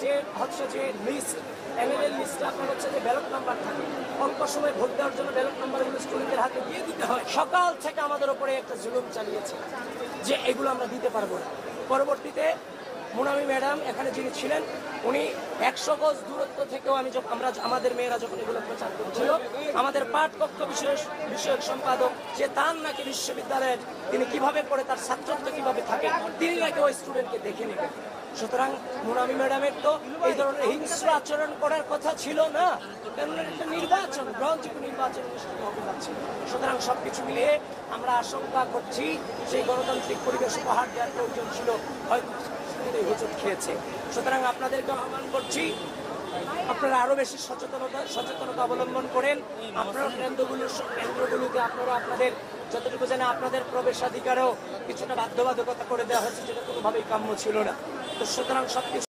যে হচ্ছে যে লিস্ট এমএলএ লিস্টে আপনার হচ্ছে যে ব্যালট নাম্বার থাকে, অল্প সময় ভোট দেওয়ার জন্য ব্যালট নাম্বারগুলো স্টুডেন্টদের হাতে দিয়ে দিতে হয়। সকাল থেকে আমাদের উপরে একটা জুলুম চালিয়েছে যে এগুলো আমরা দিতে পারবো না। পরবর্তীতে মুনামি ম্যাডাম এখানে যিনি ছিলেন, উনি 100 গজ দূরত্ব থেকেও আমরা আমাদের মেয়েরা যখন এগুলো প্রচার করছিল, আমাদের পাঠকক্ষ বিষয়ক সম্পাদক যে তার নাকি বিশ্ববিদ্যালয়ের তিনি কিভাবে পড়ে, তার ছাত্রত্ব কিভাবে থাকে, তিনি নাকি ওই স্টুডেন্টকে দেখে নেবেন। সুতরাং মুনামি ম্যাডামের তো এই ধরনের হিংস্র আচরণ করার কথা ছিল না, কারণ একটা নির্বাচন, গ্রহণযোগ্য নির্বাচন অনুষ্ঠিত হতে যাচ্ছে। সুতরাং সবকিছু মিলিয়ে আমরা আশঙ্কা করছি সেই গণতান্ত্রিক পরিবেশ উপহার দেওয়ার প্রয়োজন ছিল, হয়তো হুজুট খেয়েছে। সুতরাং আপনাদেরকে আহ্বান করছি, আপনারা আরো বেশি সচেতনতা অবলম্বন করেন। আপনারা কেন্দ্রগুলোতে আপনারা আপনাদের যতটুকু জানে আপনাদের প্রবেশাধিকারেও কিছুটা বাধ্যবাধকতা করে দেওয়া হয়েছে, যেটা কোনোভাবেই কাম্য ছিল না। তো সুতরাং সবকিছু